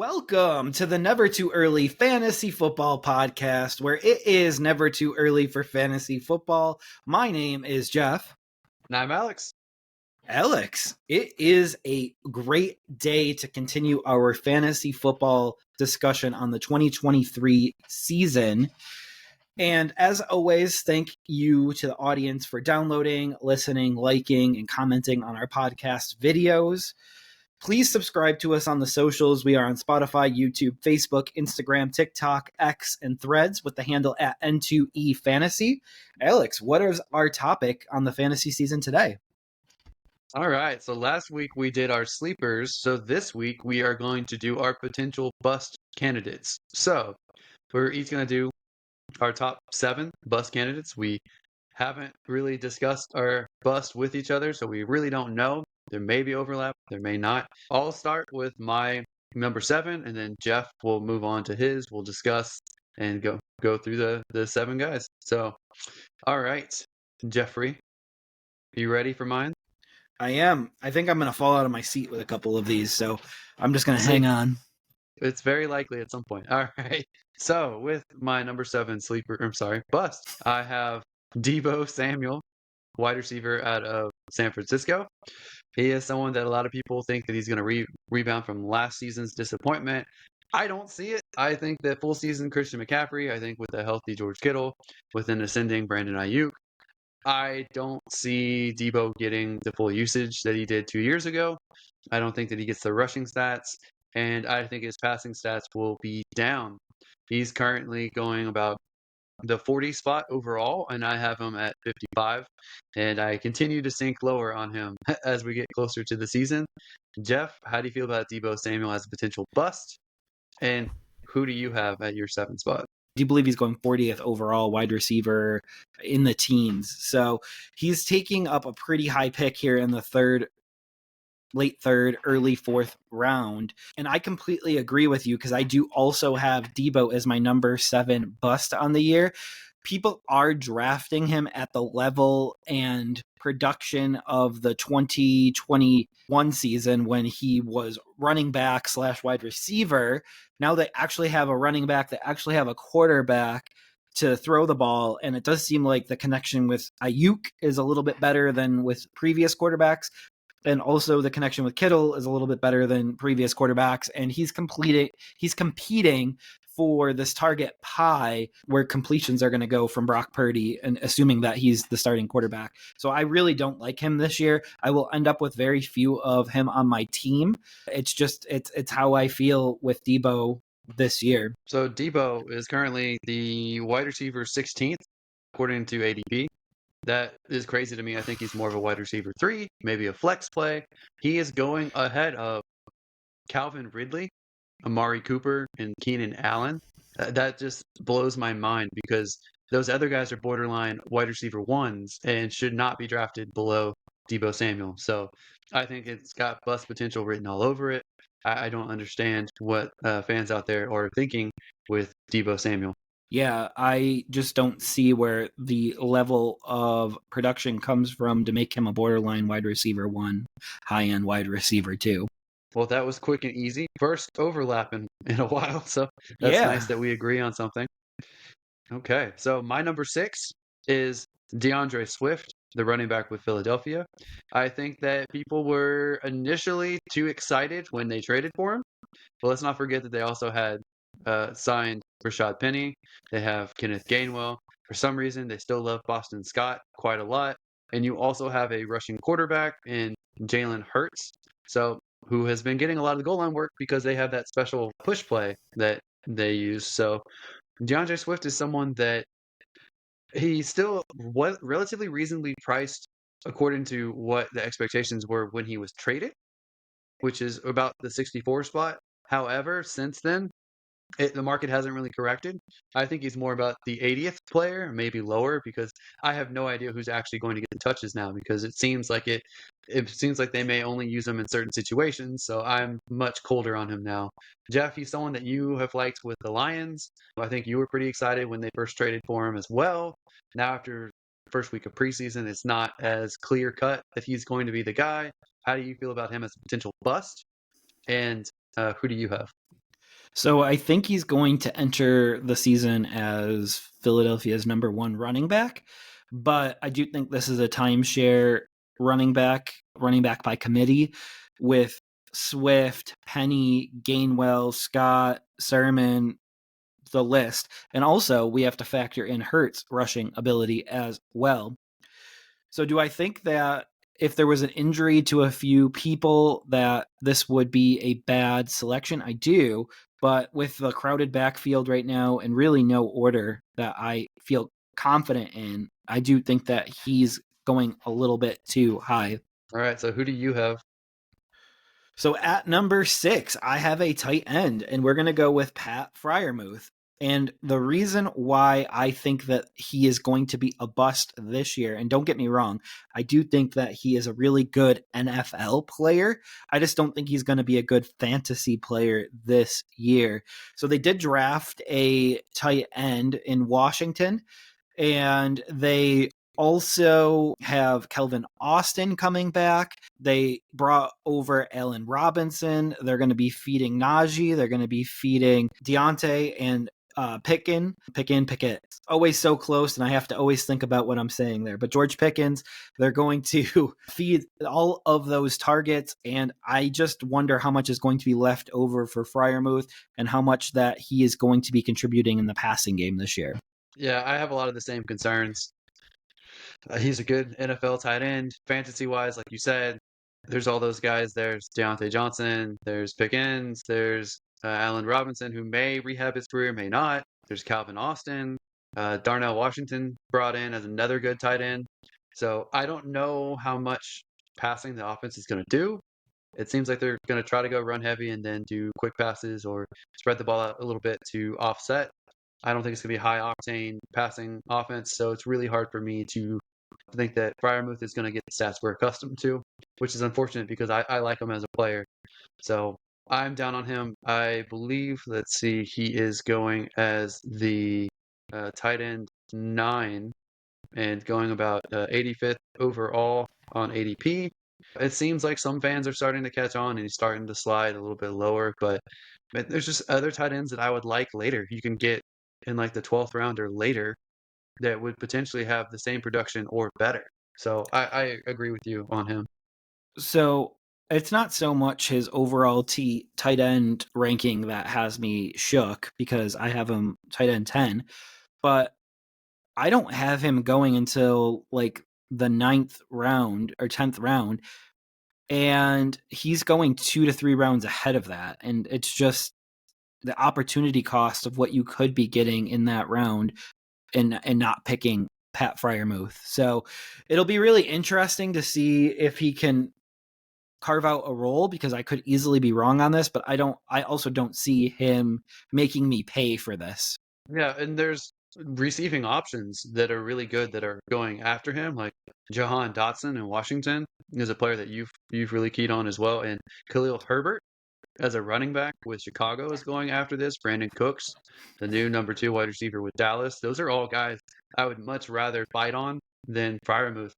Welcome to the Never Too Early Fantasy Football Podcast, where it is never too early for fantasy football. My name is Jeff. And I'm Alex. Alex, it is a great day to continue our fantasy football discussion on the 2023 season. And as always, thank you to the audience for downloading, listening, liking, and commenting on our podcast videos. Please subscribe to us on the socials. We are on Spotify, YouTube, Facebook, Instagram, TikTok, X, and Threads with the handle at N2EFantasy. Alex, what is our topic on the fantasy season today? All right. So last week we did our sleepers. So this week we are going to do our potential bust candidates. So we're each going to do our top 7 bust candidates. We haven't really discussed our bust with each other, so we really don't know. There may be overlap, there may not. I'll start with my number 7, and then Jeff will move on to his. We'll discuss and go through the 7 guys. So, all right, Jeffrey, are you ready for mine? I am. I think I'm going to fall out of my seat with a couple of these, so I'm just going to hang on. It's very likely at some point. All right. So with my number 7 bust, I have Deebo Samuel, wide receiver out of San Francisco. He is someone that a lot of people think that he's going to rebound from last season's disappointment. I don't see it. I think that full season Christian McCaffrey, I think with a healthy George Kittle, with an ascending Brandon Ayuk, I don't see Deebo getting the full usage that he did 2 years ago. I don't think that he gets the rushing stats, and I think his passing stats will be down. He's currently going about the 40 spot overall, and I have him at 55, and I continue to sink lower on him as we get closer to the season. Jeff, how do you feel about Deebo Samuel as a potential bust, and who do you have at your 7th spot? Do you believe he's going 40th overall wide receiver in the teens? So he's taking up a pretty high pick here in the late third, early fourth round. And I completely agree with you because I do also have Deebo as my number 7 bust on the year. People are drafting him at the level and production of the 2021 season when he was running back / wide receiver. Now they actually have a running back, they actually have a quarterback to throw the ball. And it does seem like the connection with Ayuk is a little bit better than with previous quarterbacks. And also the connection with Kittle is a little bit better than previous quarterbacks. And he's competing for this target pie where completions are going to go from Brock Purdy, and assuming that he's the starting quarterback. So I really don't like him this year. I will end up with very few of him on my team. It's just, it's how I feel with Deebo this year. So Deebo is currently the wide receiver 16th, according to ADP. That is crazy to me. I think he's more of a wide receiver 3, maybe a flex play. He is going ahead of Calvin Ridley, Amari Cooper, and Keenan Allen. That just blows my mind because those other guys are borderline wide receiver 1s and should not be drafted below Deebo Samuel. So I think it's got bust potential written all over it. I don't understand what fans out there are thinking with Deebo Samuel. Yeah, I just don't see where the level of production comes from to make him a borderline wide receiver 1, high-end wide receiver 2. Well, that was quick and easy. First overlap in a while, so that's nice that we agree on something. Okay, so my number 6 is DeAndre Swift, the running back with Philadelphia. I think that people were initially too excited when they traded for him, but let's not forget that they also had signed Rashad Penny. They have Kenneth Gainwell. For some reason, they still love Boston Scott quite a lot. And you also have a rushing quarterback in Jalen Hurts, who has been getting a lot of the goal line work because they have that special push play that they use. So DeAndre Swift is someone that he's still relatively reasonably priced according to what the expectations were when he was traded, which is about the 64 spot. However, since then, the market hasn't really corrected. I think he's more about the 80th player, maybe lower, because I have no idea who's actually going to get the touches now, because it seems like they may only use him in certain situations. So I'm much colder on him now. Jeff, he's someone that you have liked with the Lions. I think you were pretty excited when they first traded for him as well. Now, after the first week of preseason, it's not as clear cut that he's going to be the guy. How do you feel about him as a potential bust? And who do you have? So I think he's going to enter the season as Philadelphia's number one running back, but I do think this is a timeshare running back by committee with Swift, Penny, Gainwell, Scott, Sermon, the list. And also we have to factor in Hurts' rushing ability as well. So do I think that if there was an injury to a few people that this would be a bad selection? I do, but with the crowded backfield right now and really no order that I feel confident in, I do think that he's going a little bit too high. All right, so who do you have? So at number 6, I have a tight end, and we're going to go with Pat Fryermuth. And the reason why I think that he is going to be a bust this year, and don't get me wrong, I do think that he is a really good NFL player. I just don't think he's going to be a good fantasy player this year. So they did draft a tight end in Washington, and they also have Kelvin Austin coming back. They brought over Allen Robinson. They're going to be feeding Najee. They're going to be feeding Deontay and Pickett. Always so close, and I have to always think about what I'm saying there. But George Pickens, they're going to feed all of those targets, and I just wonder how much is going to be left over for Fryermuth and how much that he is going to be contributing in the passing game this year. Yeah, I have a lot of the same concerns. He's a good NFL tight end, fantasy-wise, like you said. There's all those guys. There's Deontay Johnson. There's Pickens. There's Allen Robinson, who may rehab his career, may not. There's Calvin Austin. Darnell Washington brought in as another good tight end. So I don't know how much passing the offense is going to do. It seems like they're going to try to go run heavy and then do quick passes or spread the ball out a little bit to offset. I don't think it's going to be a high octane passing offense, so it's really hard for me to think that Fryermuth is going to get the stats we're accustomed to, which is unfortunate because I like him as a player. So I'm down on him. I believe, let's see, he is going as the tight end 9 and going about 85th overall on ADP. It seems like some fans are starting to catch on and he's starting to slide a little bit lower, but there's just other tight ends that I would like later. You can get in like the 12th round or later that would potentially have the same production or better. So I agree with you on him. So it's not so much his overall tight end ranking that has me shook because I have him tight end 10, but I don't have him going until like the 9th round or 10th round. And he's going 2 to 3 rounds ahead of that. And it's just the opportunity cost of what you could be getting in that round and not picking Pat Fryermuth. So it'll be really interesting to see if he can carve out a role because I could easily be wrong on this, but I also don't see him making me pay for this. Yeah, and there's receiving options that are really good that are going after him, like Jahan Dotson in Washington is a player that you've really keyed on as well, and Khalil Herbert as a running back with Chicago is going after this. Brandon Cooks, the new number 2 wide receiver with Dallas. Those are all guys I would much rather fight on than Fryermuth,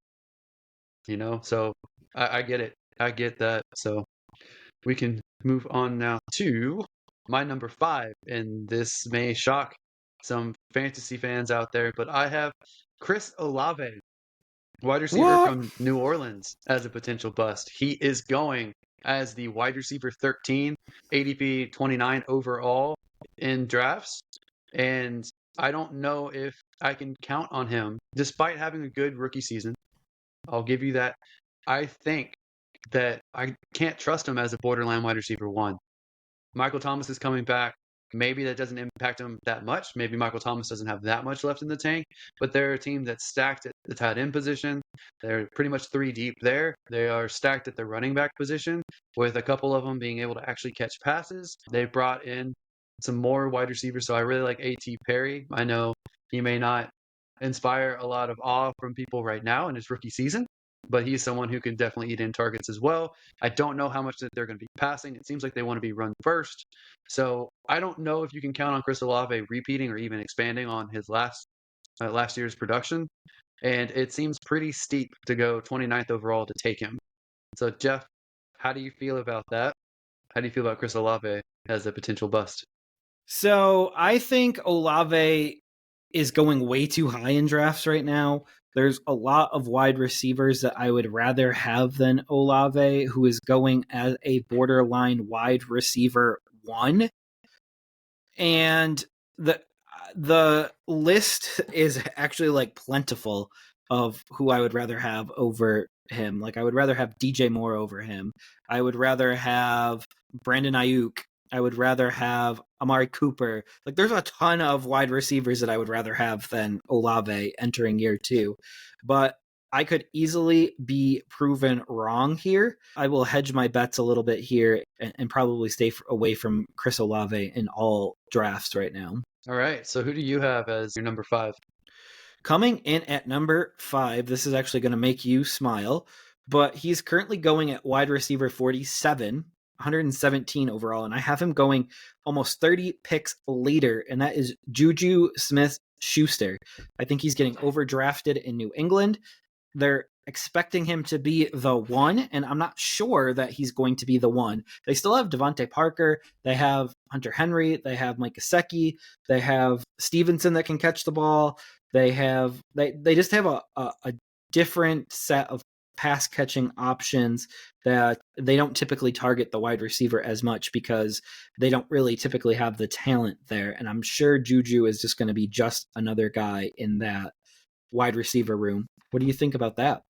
you know? So I get it. I get that. So we can move on now to my number 5, and this may shock some fantasy fans out there, but I have Chris Olave, wide receiver What? from New Orleans, as a potential bust. He is going as the wide receiver 13, ADP 29 overall in drafts, and I don't know if I can count on him despite having a good rookie season. I'll give you that. I think that I can't trust him as a borderline wide receiver 1. Michael Thomas is coming back. Maybe that doesn't impact him that much. Maybe Michael Thomas doesn't have that much left in the tank, but they're a team that's stacked at the tight end position. They're pretty much 3 deep there. They are stacked at the running back position, with a couple of them being able to actually catch passes. They brought in some more wide receivers, so I really like A.T. Perry. I know he may not inspire a lot of awe from people right now in his rookie season, but he's someone who can definitely eat in targets as well. I don't know how much that they're going to be passing. It seems like they want to be run first. So I don't know if you can count on Chris Olave repeating or even expanding on his last year's production. And it seems pretty steep to go 29th overall to take him. So Jeff, how do you feel about that? How do you feel about Chris Olave as a potential bust? So I think Olave is going way too high in drafts right now. There's a lot of wide receivers that I would rather have than Olave, who is going as a borderline wide receiver one. And the list is actually like plentiful of who I would rather have over him. Like I would rather have DJ Moore over him. I would rather have Brandon Ayuk. I would rather have Amari Cooper. Like there's a ton of wide receivers that I would rather have than Olave entering year 2. But I could easily be proven wrong here. I will hedge my bets a little bit here and probably stay away from Chris Olave in all drafts right now. All right. So who do you have as your number 5? Coming in at number 5, this is actually going to make you smile, but he's currently going at wide receiver 47, 117 overall, and I have him going almost 30 picks later, and that is Juju Smith-Schuster. I think he's getting overdrafted in New England. They're expecting him to be the one, and I'm not sure that he's going to be the one. They still have Devontae Parker, they have Hunter Henry, they have Mike Gesicki, they have Stevenson that can catch the ball. They just have a different set of pass catching options that they don't typically target the wide receiver as much because they don't really typically have the talent there. And I'm sure Juju is just going to be just another guy in that wide receiver room. What do you think about that?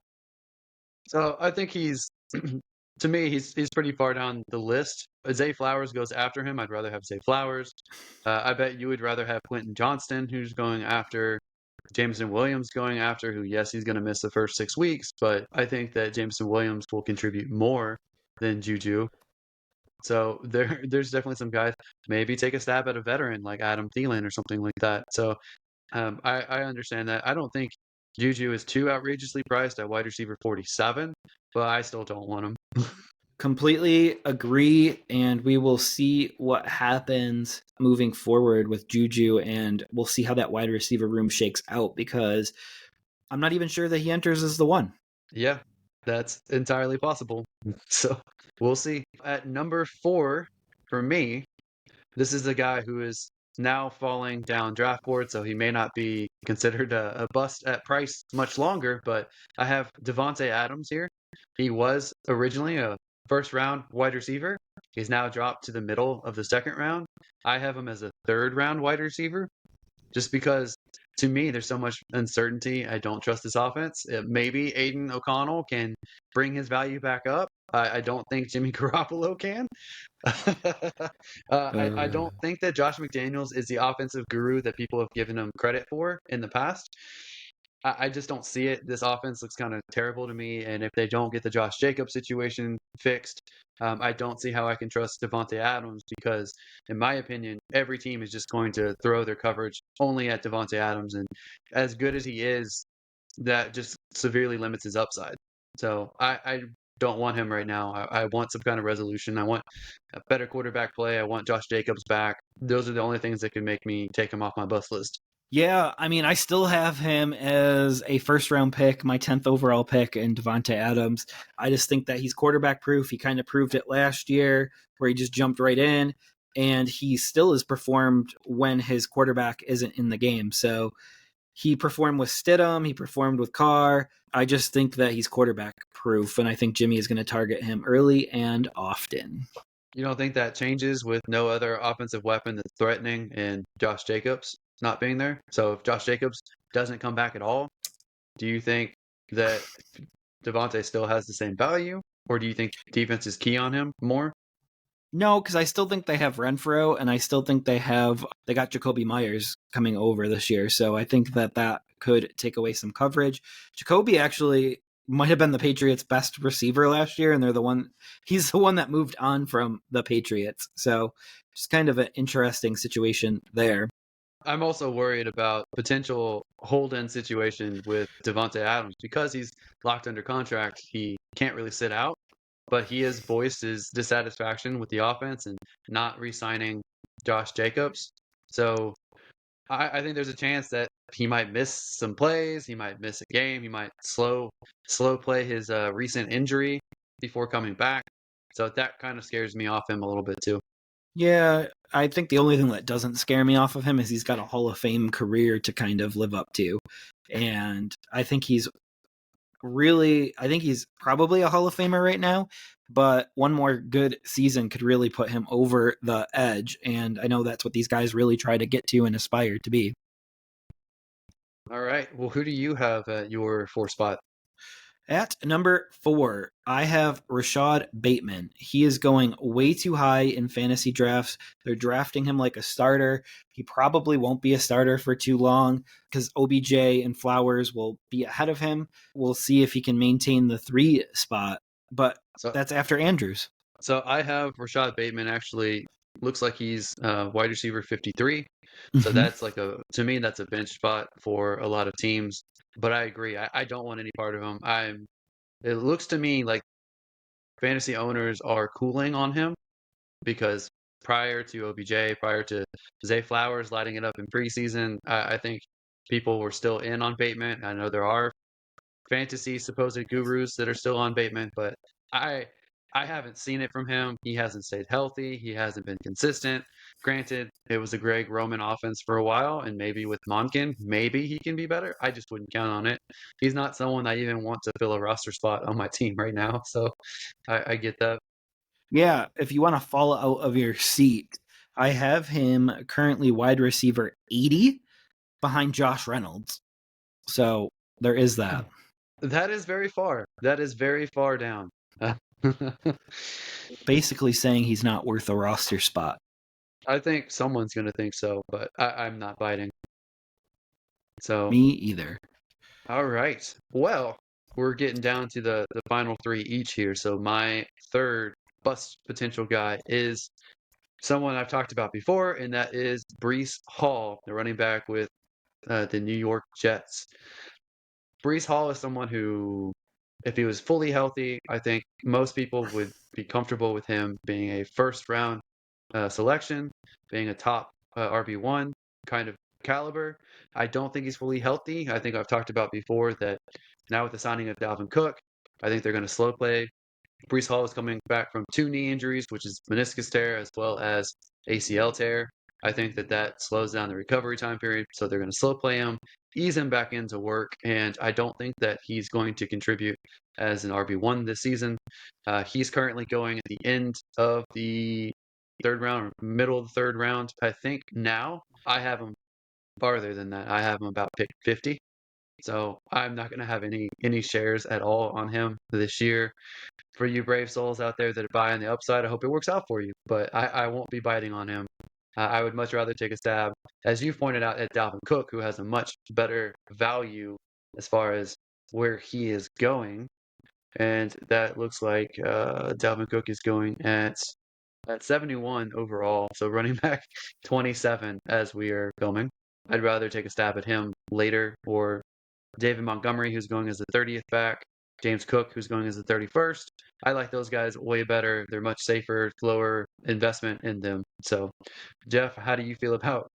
So I think he's, to me, he's pretty far down the list. Zay Flowers goes after him. I'd rather have Zay Flowers. I bet you would rather have Quentin Johnston, who's going after Jameson Williams going after, who, yes, he's going to miss the first 6 weeks, but I think that Jameson Williams will contribute more than Juju. So there's definitely some guys. Maybe take a stab at a veteran like Adam Thielen or something like that. So I understand that. I don't think Juju is too outrageously priced at wide receiver 47, but I still don't want him. Completely agree, and we will see what happens moving forward with Juju, and we'll see how that wide receiver room shakes out because I'm not even sure that he enters as the one. Yeah, that's entirely possible. So we'll see. At number 4 for me, this is the guy who is now falling down draft board, so he may not be considered a bust at price much longer, but I have Devontae Adams here. He was originally a first round wide receiver. He's now dropped to the middle of the second round. I have him as a third round wide receiver just because to me there's so much uncertainty. I don't trust this offense. Maybe Aiden O'Connell can bring his value back up. I don't think Jimmy Garoppolo can. I don't think that Josh McDaniels is the offensive guru that people have given him credit for in the past. I just don't see it. This offense looks kind of terrible to me, and if they don't get the Josh Jacobs situation fixed, I don't see how I can trust Devontae Adams because, in my opinion, every team is just going to throw their coverage only at Devontae Adams, and as good as he is, that just severely limits his upside. So I don't want him right now. I want some kind of resolution. I want a better quarterback play. I want Josh Jacobs back. Those are the only things that can make me take him off my bust list. Yeah, I mean, I still have him as a first round pick, my 10th overall pick in Devontae Adams. I just think that he's quarterback proof. He kind of proved it last year where he just jumped right in, and he still has performed when his quarterback isn't in the game. So he performed with Stidham, he performed with Carr. I just think that he's quarterback proof, and I think Jimmy is going to target him early and often. You don't think that changes with no other offensive weapon that's threatening and Josh Jacobs not being there? So if Josh Jacobs doesn't come back at all, do you think that Devontae still has the same value? Or do you think defense is key on him more? No, because I still think they have Renfro, and I still think they got Jacoby Myers coming over this year. So I think that could take away some coverage. Jacoby actually might have been the Patriots' best receiver last year, and he's the one that moved on from the Patriots. So just kind of an interesting situation there. I'm also worried about potential hold-in situation with Devontae Adams because he's locked under contract. He can't really sit out, but he has voiced his dissatisfaction with the offense and not re-signing Josh Jacobs. So I think there's a chance that he might miss some plays. He might miss a game. He might slow play his recent injury before coming back. So that kind of scares me off him a little bit too. Yeah, I think the only thing that doesn't scare me off of him is he's got a Hall of Fame career to kind of live up to. And I think he's probably a Hall of Famer right now, but one more good season could really put him over the edge. And I know that's what these guys really try to get to and aspire to be. All right. Well, who do you have at your 4 spot? At number 4, I have Rashad Bateman. He is going way too high in fantasy drafts. They're drafting him like a starter. He probably won't be a starter for too long because OBJ and Flowers will be ahead of him. We'll see if he can maintain the 3 spot, but So, that's after Andrews. so I have Rashad Bateman actually looks like he's wide receiver 53. So Mm-hmm. that's to me, that's a bench spot for a lot of teams. But I agree. I don't want any part of him. It looks to me like fantasy owners are cooling on him because prior to OBJ, prior to Zay Flowers lighting it up in preseason, I think people were still in on Bateman. I know there are fantasy supposed gurus that are still on Bateman, but I I haven't seen it from him. He hasn't stayed healthy. He hasn't been consistent. Granted, it was a Greg Roman offense for a while, and maybe with Monken, maybe he can be better. I just wouldn't count on it. He's not someone I even want to fill a roster spot on my team right now. So I get that. Yeah, if you want to fall out of your seat, I have him currently wide receiver 80 behind Josh Reynolds. So there is that. That is very far. That is very far down. Basically saying he's not worth a roster spot. I think someone's going to think so, but I'm not biting. So, Me either. all right. Well, we're getting down to the final 3 each here. So my third bust potential guy is someone I've talked about before, and that is Breece Hall, the running back with the New York Jets. Breece Hall is someone who, if he was fully healthy, I think most people would be comfortable with him being a first round selection, being a top RB1 kind of caliber. I don't think he's fully healthy. I think I've talked about before that now with the signing of Dalvin Cook, I think they're going to slow play. Breece Hall is coming back from 2 knee injuries, which is meniscus tear as well as ACL tear. I think that slows down the recovery time period, so they're going to slow play him, ease him back into work, and I don't think that he's going to contribute as an RB1 this season. He's currently going at the end of the third round, or middle of the third round. I think now I have him farther than that. I have him about pick 50. So I'm not going to have any shares at all on him this year. For you brave souls out there that buy on the upside, I hope it works out for you. But I won't be biting on him. I would much rather take a stab, as you pointed out, at Dalvin Cook, who has a much better value as far as where he is going. And that looks like Dalvin Cook is going at 71 overall, so running back 27 as we are filming. I'd rather take a stab at him later, or David Montgomery, who's going as the 30th back, James Cook, who's going as the 31st. I like those guys way better. They're much safer, lower investment in them. So, Jeff, how do you feel about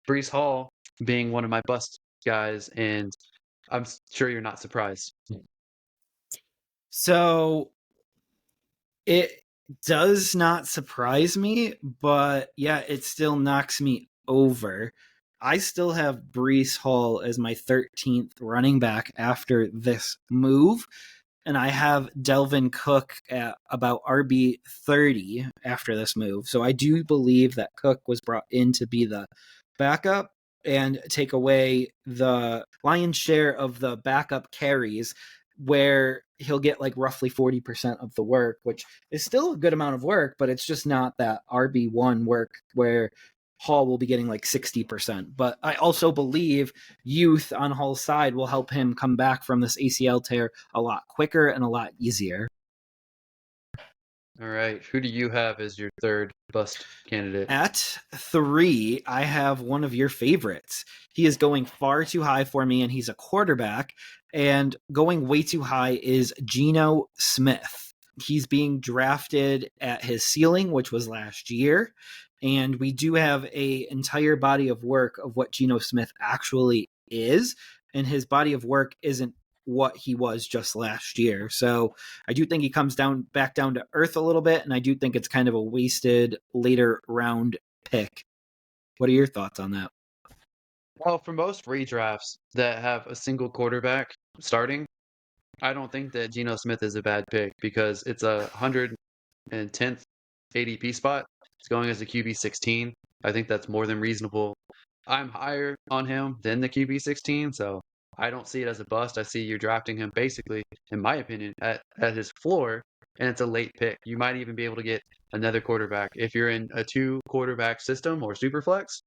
Breece Hall being one of my bust guys? And I'm sure you're not surprised. So it does not surprise me, but yeah, it still knocks me over. I still have Breece Hall as my 13th running back after this move, and I have Delvin Cook at about RB 30 after this move. So I do believe that Cook was brought in to be the backup and take away the lion's share of the backup carries, where he'll get like roughly 40% of the work, which is still a good amount of work, but it's just not that RB1 work where Hall will be getting like 60%. But I also believe youth on Hall's side will help him come back from this ACL tear a lot quicker and a lot easier. All right. Who do you have as your third bust candidate? At 3, I have one of your favorites. He is going far too high for me, and he's a quarterback. And going way too high is Geno Smith. He's being drafted at his ceiling, which was last year. And we do have a entire body of work of what Geno Smith actually is. And his body of work isn't what he was just last year. So I do think he comes back down to earth a little bit, and I do think it's kind of a wasted later round pick. What are your thoughts on that? Well, for most redrafts that have a single quarterback starting, I don't think that Geno Smith is a bad pick because it's a 110th ADP spot. It's going as a QB 16. I think that's more than reasonable. I'm higher on him than the QB 16, so I don't see it as a bust. I see you're drafting him basically, in my opinion, at his floor, and it's a late pick. You might even be able to get another quarterback. If you're in a two quarterback system or super flex,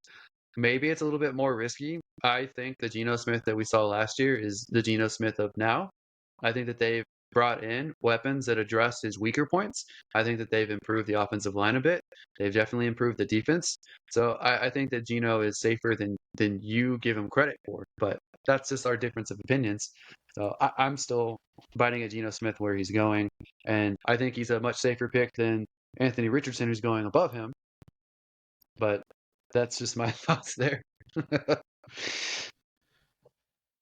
maybe it's a little bit more risky. I think the Geno Smith that we saw last year is the Geno Smith of now. I think that they've brought in weapons that address his weaker points. I think that they've improved the offensive line a bit. They've definitely improved the defense. So I think that Geno is safer than you give him credit for. But that's just our difference of opinions. So I'm still biting at Geno Smith where he's going, and I think he's a much safer pick than Anthony Richardson, who's going above him. But that's just my thoughts there.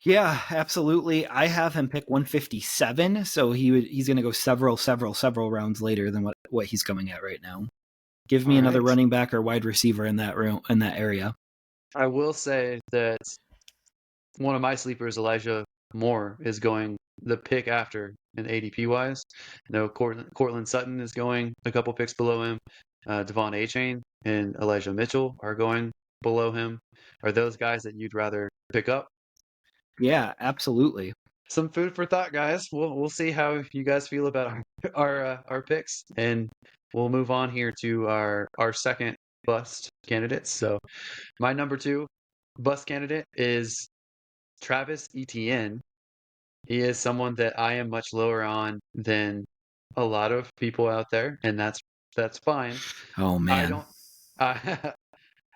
Yeah, absolutely. I have him pick 157, so he's going to go several rounds later than what he's coming at right now. Give me another running back or wide receiver in that area. I will say that one of my sleepers, Elijah Moore, is going the pick after in ADP wise. Cortland Sutton is going a couple picks below him. Devon Achane and Elijah Mitchell are going below him. Are those guys that you'd rather pick up? Yeah, absolutely. Some food for thought, guys. We'll see how you guys feel about our picks, and we'll move on here to our second bust candidates. So my number 2 bust candidate is Travis Etienne. He is someone that I am much lower on than a lot of people out there, and that's fine. Oh man.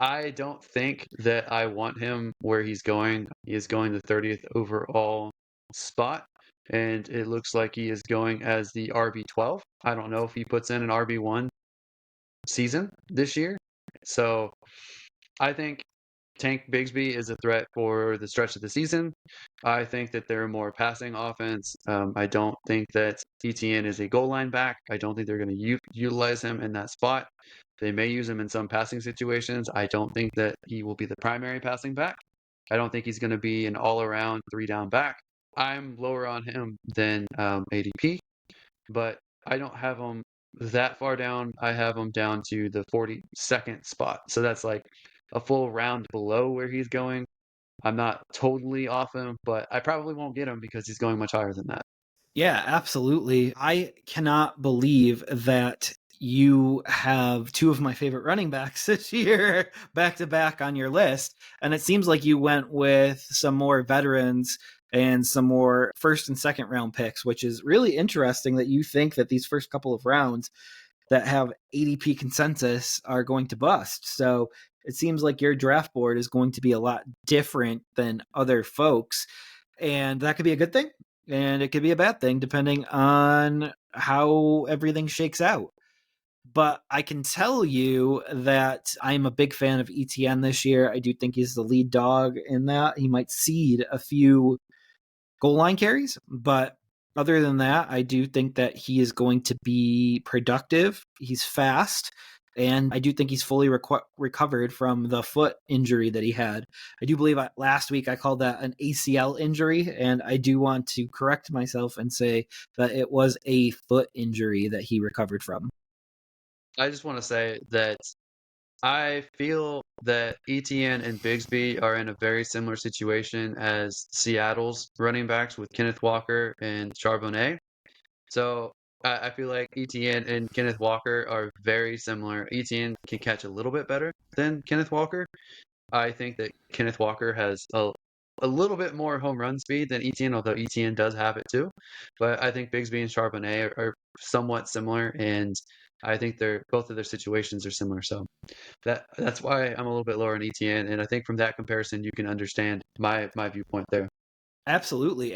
I don't think that I want him where he's going. He is going the 30th overall spot, and it looks like he is going as the RB12. I don't know if he puts in an RB1 season this year. So I think Tank Bigsby is a threat for the stretch of the season. I think that they're a more passing offense. I don't think that ETN is a goal line back. I don't think they're going to utilize him in that spot. They may use him in some passing situations. I don't think that he will be the primary passing back. I don't think he's going to be an all-around three-down back. I'm lower on him than ADP, but I don't have him that far down. I have him down to the 42nd spot. So that's like a full round below where he's going. I'm not totally off him, but I probably won't get him because he's going much higher than that. Yeah, absolutely. I cannot believe that you have two of my favorite running backs this year back to back on your list. And it seems like you went with some more veterans and some more first and second round picks, which is really interesting that you think that these first couple of rounds that have ADP consensus are going to bust. So it seems like your draft board is going to be a lot different than other folks. And that could be a good thing, and it could be a bad thing depending on how everything shakes out. But I can tell you that I'm a big fan of ETN this year. I do think he's the lead dog in that. He might cede a few goal line carries, but other than that, I do think that he is going to be productive. He's fast, and I do think he's fully recovered from the foot injury that he had. I do believe last week I called that an ACL injury, and I do want to correct myself and say that it was a foot injury that he recovered from. I just want to say that I feel that ETN and Bigsby are in a very similar situation as Seattle's running backs with Kenneth Walker and Charbonnet. So I feel like ETN and Kenneth Walker are very similar. ETN can catch a little bit better than Kenneth Walker. I think that Kenneth Walker has a little bit more home run speed than ETN, although ETN does have it too. But I think Bigsby and Charbonnet are somewhat similar, and I think both of their situations are similar. So that's why I'm a little bit lower on ETN, and I think from that comparison you can understand my viewpoint there. Absolutely.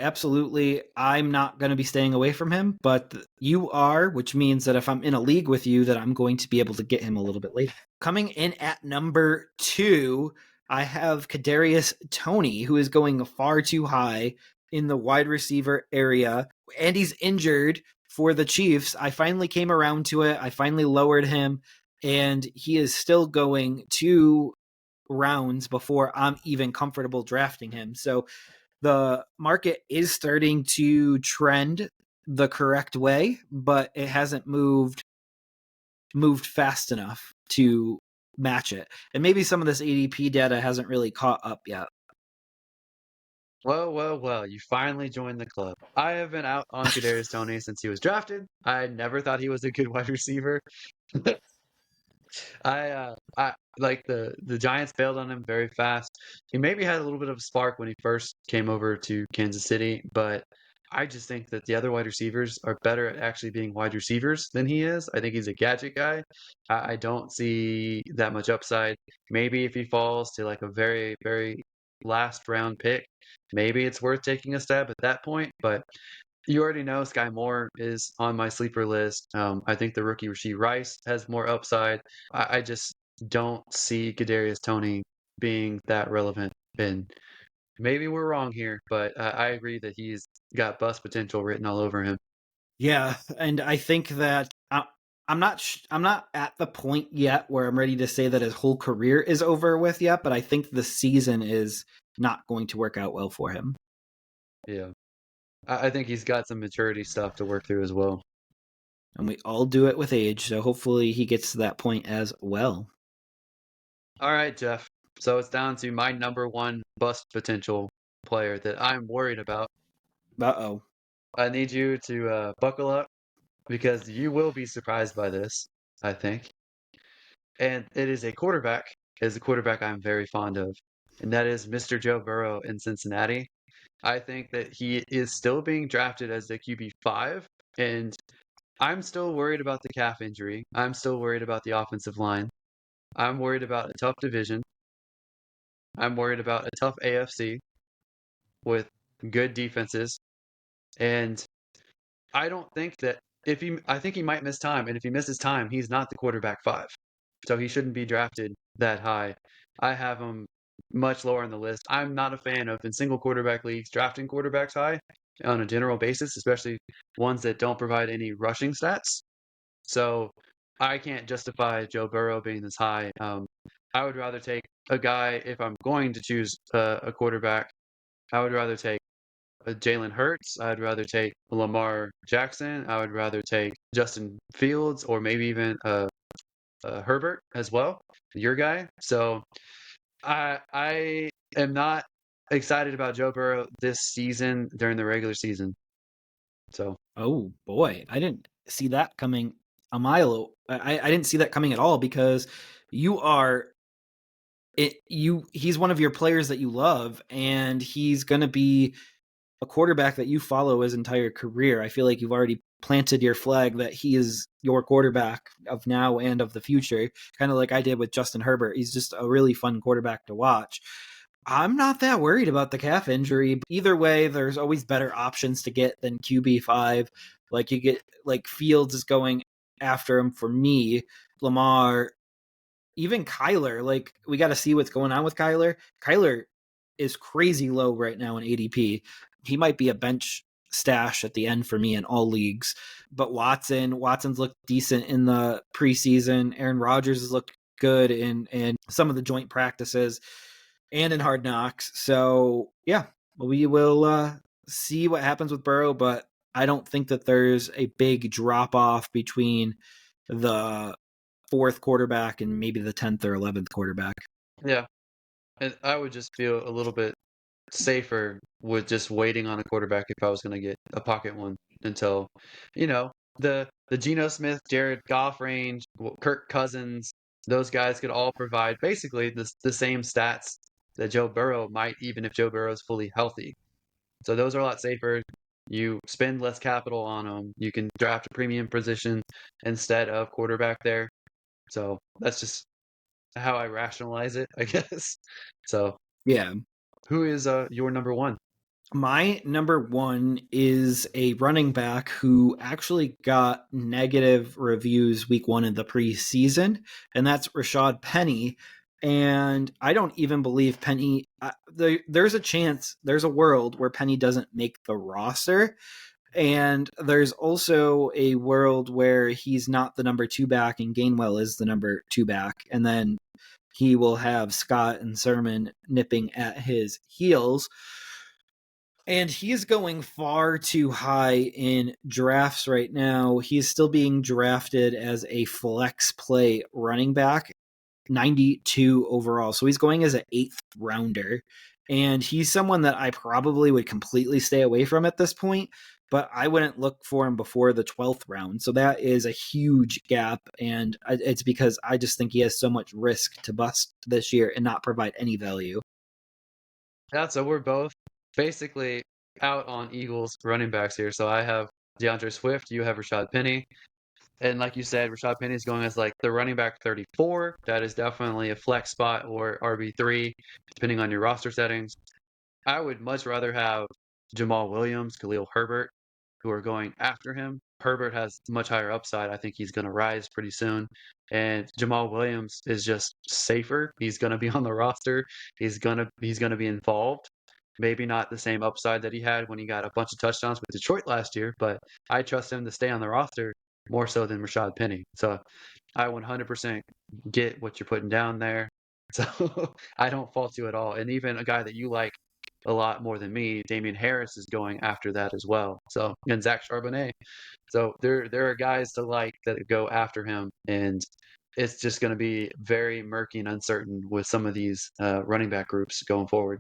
I'm not going to be staying away from him, but you are, which means that if I'm in a league with you, that I'm going to be able to get him a little bit later. Coming in at number 2, I have Kadarius Toney, who is going far too high in the wide receiver area, and he's injured for the Chiefs. I finally came around to it. I finally lowered him, and he is still going 2 rounds before I'm even comfortable drafting him. So the market is starting to trend the correct way, but it hasn't moved fast enough to match it. And maybe some of this ADP data hasn't really caught up yet. Well, you finally joined the club. I have been out on Kadarius Toney since he was drafted. I never thought he was a good wide receiver. I like the Giants bailed on him very fast. He maybe had a little bit of a spark when he first came over to Kansas City, but I just think that the other wide receivers are better at actually being wide receivers than he is. I think he's a gadget guy. I don't see that much upside. Maybe if he falls to like a very, very last round pick, maybe it's worth taking a stab at that point. But you already know Sky Moore is on my sleeper list. I think the rookie Rashee Rice has more upside. I just don't see Kadarius Toney being that relevant. And maybe we're wrong here, but I agree that he's got bust potential written all over him. Yeah, and I think that I'm not at the point yet where I'm ready to say that his whole career is over with yet, but I think the season is not going to work out well for him. Yeah. I think he's got some maturity stuff to work through as well. And we all do it with age, so hopefully he gets to that point as well. All right, Jeff. So it's down to my number one bust potential player that I'm worried about. Uh-oh. I need you to buckle up because you will be surprised by this, I think. And it is a quarterback. It is a quarterback I'm very fond of, and that is Mr. Joe Burrow in Cincinnati. I think that he is still being drafted as the QB5, and I'm still worried about the calf injury. I'm still worried about the offensive line. I'm worried about a tough division. I'm worried about a tough AFC with good defenses. And I don't think that I think he might miss time. And if he misses time, he's not the quarterback 5. So he shouldn't be drafted that high. I have him much lower on the list. I'm not a fan of in single quarterback leagues drafting quarterbacks high on a general basis, especially ones that don't provide any rushing stats. So I can't justify Joe Burrow being this high. I would rather take a guy if I'm going to choose a quarterback. I would rather take Jalen Hurts. I'd rather take Lamar Jackson. I would rather take Justin Fields or maybe even Herbert as well, your guy. So I am not excited about Joe Burrow this season during the regular season. So Oh boy, I didn't see that coming a mile. I didn't see that coming at all because you are he's one of your players that you love, and he's going to be a quarterback that you follow his entire career. I feel like you've already planted your flag that he is your quarterback of now and of the future, kind of like I did with Justin Herbert. He's just a really fun quarterback to watch. I'm not that worried about the calf injury. Either way, there's always better options to get than QB5. Like you get like Fields is going after him for me. Lamar, even Kyler, like we got to see what's going on with Kyler. Kyler is crazy low right now in ADP. He might be a bench stash at the end for me in all leagues. But Watson's looked decent in the preseason. Aaron Rodgers has looked good in some of the joint practices and in Hard Knocks. So yeah, we will see what happens with Burrow, but I don't think that there's a big drop off between the 4th quarterback and maybe the 10th or 11th quarterback. yeah, and I would just feel a little bit safer with just waiting on a quarterback if I was going to get a pocket one until, you know, the Geno Smith, Jared Goff range, Kirk Cousins, those guys could all provide basically the same stats that Joe Burrow might, even if Joe Burrow is fully healthy. So those are a lot safer. You spend less capital on them. You can draft a premium position instead of quarterback there. So that's just how I rationalize it, I guess. So yeah, who is your number one? My number one is a running back who actually got negative reviews week 1 in the preseason, and that's Rashad Penny. And I don't even believe Penny. There's a chance, there's a world where Penny doesn't make the roster. And there's also a world where he's not the number 2 back and Gainwell is the number 2 back. And then he will have Scott and Sermon nipping at his heels. And he's going far too high in drafts right now. He's still being drafted as a flex play running back, 92 overall. So he's going as an 8th rounder. And he's someone that I probably would completely stay away from at this point, but I wouldn't look for him before the 12th round. So that is a huge gap. And it's because I just think he has so much risk to bust this year and not provide any value. Yeah, so we're both basically out on Eagles running backs here. So I have DeAndre Swift, you have Rashad Penny. And like you said, Rashad Penny is going as like the running back 34. That is definitely a flex spot or RB3, depending on your roster settings. I would much rather have Jamal Williams, Khalil Herbert, who are going after him. Herbert has much higher upside. I think he's going to rise pretty soon. And Jamal Williams is just safer. He's going to be on the roster. He's going to be involved. Maybe not the same upside that he had when he got a bunch of touchdowns with Detroit last year, but I trust him to stay on the roster more so than Rashad Penny. So I 100% get what you're putting down there. So I don't fault you at all. And even a guy that you like a lot more than me, Damian Harris is going after that as well. So, and Zach Charbonnet. So there are guys to like that go after him, and it's just going to be very murky and uncertain with some of these running back groups going forward.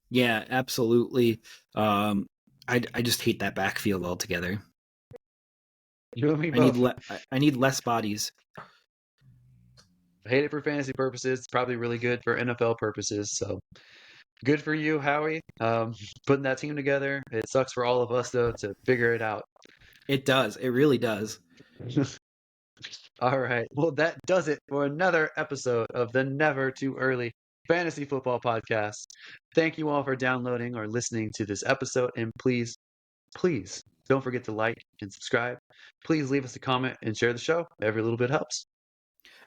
Yeah, absolutely. I just hate that backfield altogether. You and me both. I need less bodies. I hate it for fantasy purposes. It's probably really good for NFL purposes. So good for you, Howie. Putting that team together. It sucks for all of us though to figure it out. It does. It really does. All right. Well, that does it for another episode of the Never Too Early Fantasy Football Podcast. Thank you all for downloading or listening to this episode. And please, please don't forget to like and subscribe. Please leave us a comment and share the show. Every little bit helps.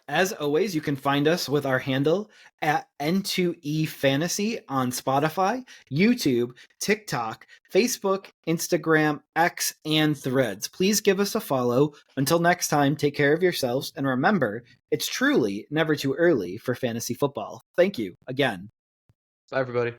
As always, you can find us with our handle at N2EFantasy on Spotify, YouTube, TikTok, Facebook, Instagram, X, and Threads. Please give us a follow. Until next time, take care of yourselves, and remember, it's truly never too early for fantasy football. Thank you again. Bye, everybody.